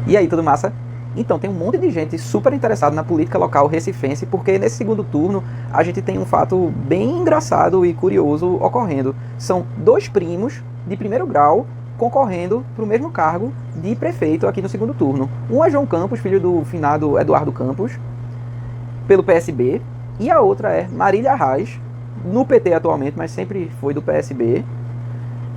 E aí, tudo massa? Então, tem um monte de gente super interessada na política local recifense, porque nesse segundo turno a gente tem um fato bem engraçado e curioso ocorrendo. São dois primos de primeiro grau concorrendo para o mesmo cargo de prefeito aqui no segundo turno. Um é João Campos, filho do finado Eduardo Campos, pelo PSB, e a outra é Marília Arraes, no PT atualmente, mas sempre foi do PSB,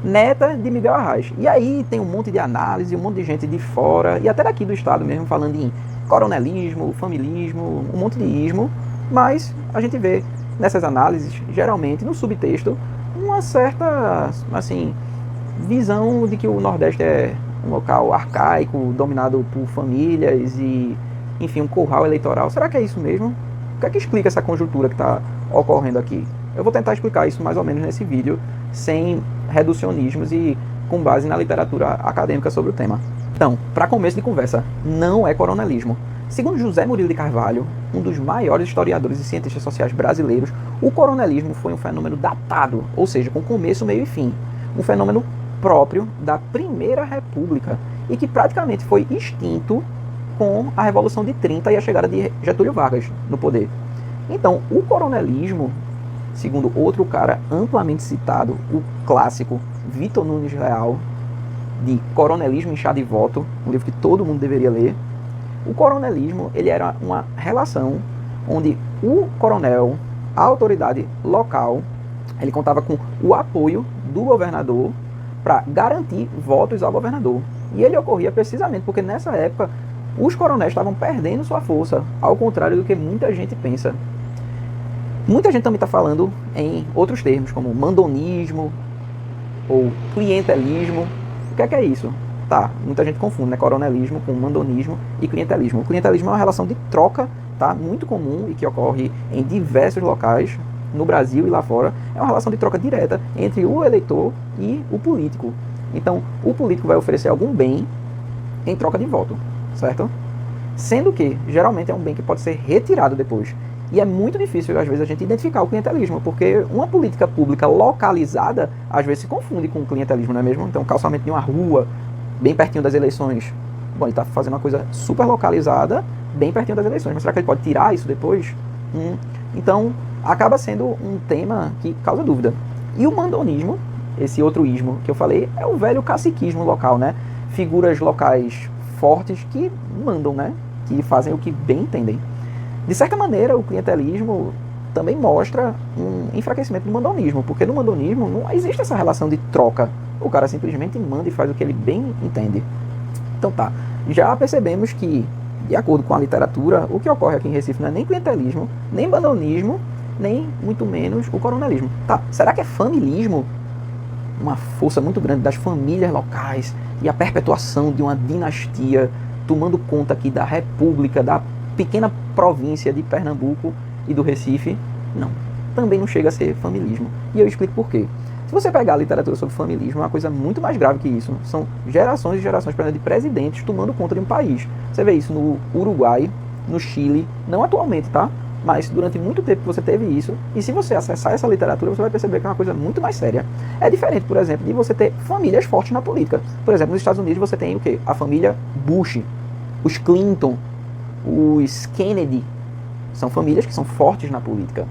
neta de Miguel Arraes. E aí tem um monte de análise, um monte de gente de fora, e até daqui do estado mesmo, falando em coronelismo, familismo, um monte de ismo, mas a gente vê nessas análises, geralmente, no subtexto, uma certa, assim, visão de que o Nordeste é um local arcaico, dominado por famílias e, enfim, um curral eleitoral. Será que é isso mesmo? O que é que explica essa conjuntura que está ocorrendo aqui? Eu vou tentar explicar isso mais ou menos nesse vídeo, sem reducionismos e com base na literatura acadêmica sobre o tema. Então, para começo de conversa, não é coronelismo. Segundo José Murilo de Carvalho, um dos maiores historiadores e cientistas sociais brasileiros, o coronelismo foi um fenômeno datado, ou seja, com começo, meio e fim. Um fenômeno próprio da Primeira República e que praticamente foi extinto com a Revolução de 30 e a chegada de Getúlio Vargas no poder. Então, o coronelismo, segundo outro cara amplamente citado, o clássico Vitor Nunes Leal, de Coronelismo, Inchado e Voto, um livro que todo mundo deveria ler. O coronelismo, ele era uma relação onde o coronel, a autoridade local, ele contava com o apoio do governador para garantir votos ao governador. E ele ocorria precisamente porque nessa época os coronéis estavam perdendo sua força, ao contrário do que muita gente pensa. Muita gente também está falando em outros termos, como mandonismo ou clientelismo. O que é isso? Tá, muita gente confunde, né? Coronelismo com mandonismo e clientelismo. O clientelismo é uma relação de troca, tá? Muito comum e que ocorre em diversos locais, no Brasil e lá fora. É uma relação de troca direta entre o eleitor e o político. Então, o político vai oferecer algum bem em troca de voto, certo? Sendo que, geralmente, é um bem que pode ser retirado depois. E é muito difícil, às vezes, a gente identificar o clientelismo, porque uma política pública localizada, às vezes, se confunde com o clientelismo, não é mesmo? Então, calçamento de uma rua, bem pertinho das eleições. Bom, ele está fazendo uma coisa super localizada, bem pertinho das eleições, mas será que ele pode tirar isso depois? Então, acaba sendo um tema que causa dúvida. E o mandonismo, esse outro ismo que eu falei, é o velho caciquismo local, né? Figuras locais fortes que mandam, né? Que fazem o que bem entendem. De certa maneira, o clientelismo também mostra um enfraquecimento do mandonismo, porque no mandonismo não existe essa relação de troca. O cara simplesmente manda e faz o que ele bem entende. Então tá, já percebemos que, de acordo com a literatura, o que ocorre aqui em Recife não é nem clientelismo, nem mandonismo, nem muito menos o coronelismo. Tá, será que é familismo? Uma força muito grande das famílias locais e a perpetuação de uma dinastia tomando conta aqui da república, da pequena província de Pernambuco e do Recife? Não, também não chega a ser familismo. E eu explico por quê. Se você pegar a literatura sobre familismo, é uma coisa muito mais grave que isso. São gerações e gerações, por exemplo, de presidentes tomando conta de um país. Você vê isso no Uruguai, no Chile, não atualmente, tá? Mas durante muito tempo você teve isso, e se você acessar essa literatura, você vai perceber que é uma coisa muito mais séria. É diferente, por exemplo, de você ter famílias fortes na política. Por exemplo, nos Estados Unidos você tem o quê? A família Bush, os Clinton, os Kennedy. São famílias que são fortes na política.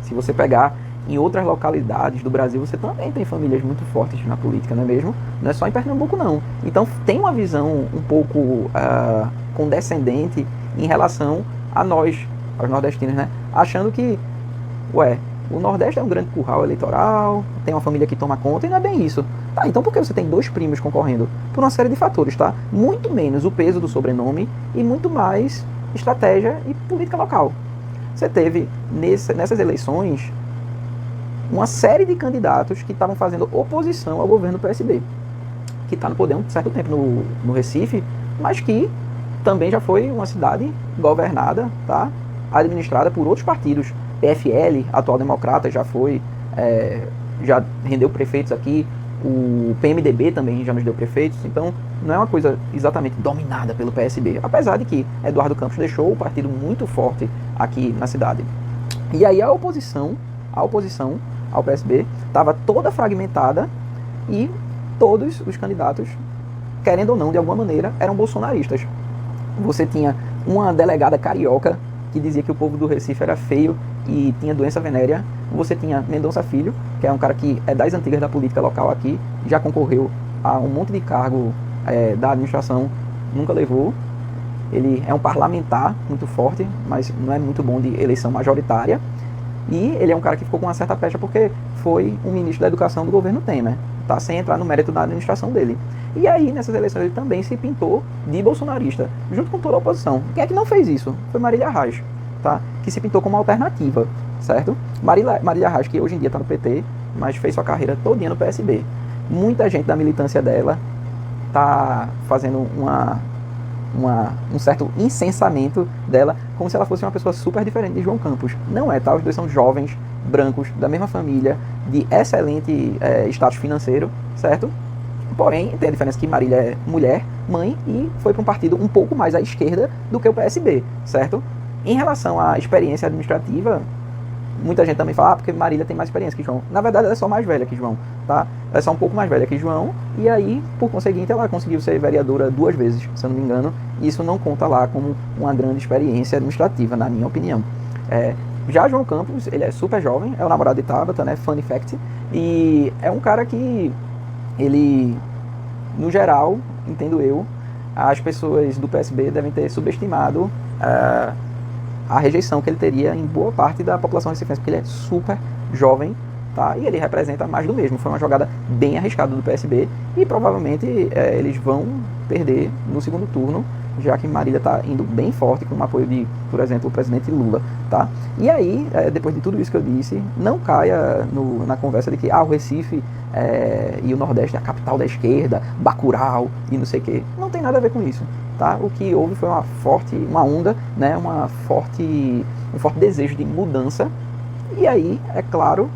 Se você pegar em outras localidades do Brasil, você também tem famílias muito fortes na política, não é mesmo? Não é só em Pernambuco, não. Então tem uma visão um pouco condescendente em relação a nós, aos nordestinos, né? Achando que, o Nordeste é um grande curral eleitoral, tem uma família que toma conta, e não é bem isso. Tá, então por que você tem dois primos concorrendo? Por uma série de fatores, tá? Muito menos o peso do sobrenome e muito mais estratégia e política local. Você teve, nessas eleições, uma série de candidatos que estavam fazendo oposição ao governo do PSB, que está no poder há um certo tempo no Recife, mas que também já foi uma cidade governada, tá? Administrada por outros partidos. PFL, atual Democrata, já foi, já rendeu prefeitos aqui, o PMDB também já nos deu prefeitos, então não é uma coisa exatamente dominada pelo PSB, apesar de que Eduardo Campos deixou o partido muito forte aqui na cidade. E aí a oposição ao PSB estava toda fragmentada e todos os candidatos querendo ou não, de alguma maneira, eram bolsonaristas. Você tinha uma delegada carioca que dizia que o povo do Recife era feio e tinha doença venérea. Você tinha Mendonça Filho, que é um cara que é das antigas da política local aqui, já concorreu a um monte de cargo da administração, nunca levou. Ele é um parlamentar muito forte, mas não é muito bom de eleição majoritária. E ele é um cara que ficou com uma certa pecha porque foi um ministro da educação do governo Temer, tá? Sem entrar no mérito da administração dele. E aí, nessas eleições, ele também se pintou de bolsonarista, junto com toda a oposição. Quem é que não fez isso? Foi Marília Reis, tá? Que se pintou como alternativa, certo? Marília Reis, que hoje em dia está no PT, mas fez sua carreira todinha no PSB. Muita gente da militância dela tá fazendo um certo incensamento dela, como se ela fosse uma pessoa super diferente de João Campos. Não é, tá? Os dois são jovens, brancos, da mesma família, de excelente status financeiro, certo? Porém, tem a diferença que Marília é mulher, mãe, e foi para um partido um pouco mais à esquerda do que o PSB, certo? Em relação à experiência administrativa, muita gente também fala, porque Marília tem mais experiência que João. Na verdade, ela é só mais velha que João, tá? Ela é só um pouco mais velha que João, e aí, por conseguinte, ela conseguiu ser vereadora 2 vezes, se eu não me engano, e isso não conta lá como uma grande experiência administrativa, na minha opinião. Já João Campos, ele é super jovem, é o namorado de Tabata, né? Funny fact, e é um cara que, ele, no geral, entendo eu, as pessoas do PSB devem ter subestimado a rejeição que ele teria em boa parte da população recifense, porque ele é super jovem, tá? E ele representa mais do mesmo. Foi uma jogada bem arriscada do PSB e provavelmente eles vão perder no segundo turno, já que Marília está indo bem forte com o apoio de, por exemplo, o presidente Lula, tá? E aí, depois de tudo isso que eu disse, não caia na conversa de que o Recife e o Nordeste é a capital da esquerda, Bacurau e não sei o quê. Não tem nada a ver com isso. Tá? O que houve foi uma onda, né? um forte desejo de mudança, e aí, é claro,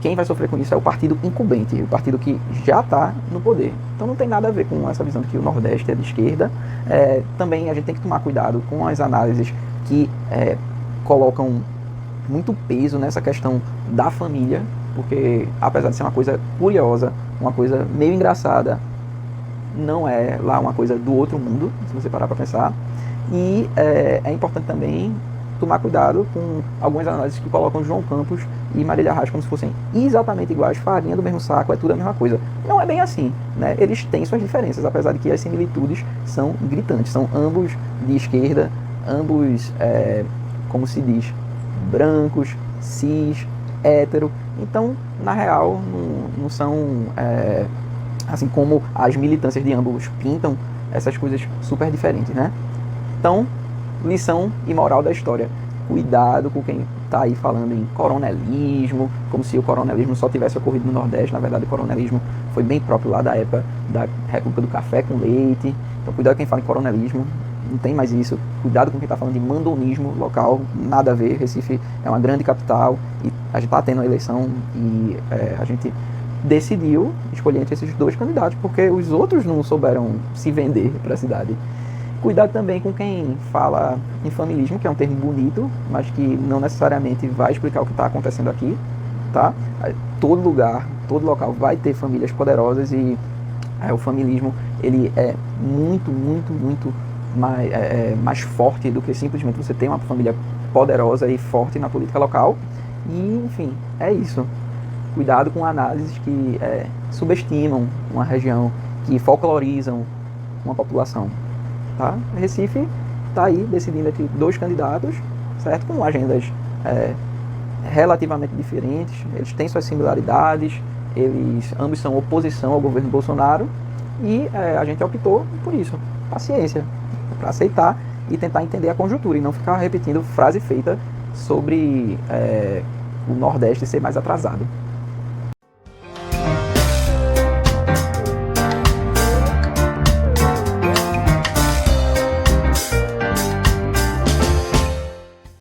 quem vai sofrer com isso é o partido incumbente, o partido que já está no poder. Então não tem nada a ver com essa visão de que o Nordeste é de esquerda. Também a gente tem que tomar cuidado com as análises que colocam muito peso nessa questão da família, porque apesar de ser uma coisa curiosa, uma coisa meio engraçada, não é lá uma coisa do outro mundo, se você parar para pensar. E é importante também tomar cuidado com algumas análises que colocam João Campos e Marília Reis como se fossem exatamente iguais, farinha do mesmo saco, é tudo a mesma coisa. Não é bem assim, né? Eles têm suas diferenças, apesar de que as similitudes são gritantes. São ambos de esquerda, ambos, como se diz, brancos, cis, hétero. Então, na real, não são... assim como as militâncias de ambos pintam, essas coisas super diferentes, né? Então, lição e moral da história. Cuidado com quem está aí falando em coronelismo, como se o coronelismo só tivesse ocorrido no Nordeste. Na verdade, o coronelismo foi bem próprio lá da época da República do Café com Leite. Então, cuidado com quem fala em coronelismo, não tem mais isso. Cuidado com quem está falando de mandonismo local, nada a ver. Recife é uma grande capital e a gente está tendo uma eleição e a gente decidiu escolher entre esses dois candidatos, porque os outros não souberam se vender para a cidade. Cuidado também com quem fala em familismo, que é um termo bonito, mas que não necessariamente vai explicar o que está acontecendo aqui, tá? Todo lugar, todo local vai ter famílias poderosas e o familismo, ele é muito, muito, muito mais forte do que simplesmente você ter uma família poderosa e forte na política local. E, enfim, é isso. Cuidado com análises que subestimam uma região, que folclorizam uma população. Tá? Recife está aí decidindo entre dois candidatos, certo? Com agendas relativamente diferentes, eles têm suas similaridades, eles ambos são oposição ao governo Bolsonaro e a gente optou por isso. Paciência, para aceitar e tentar entender a conjuntura e não ficar repetindo frase feita sobre o Nordeste ser mais atrasado.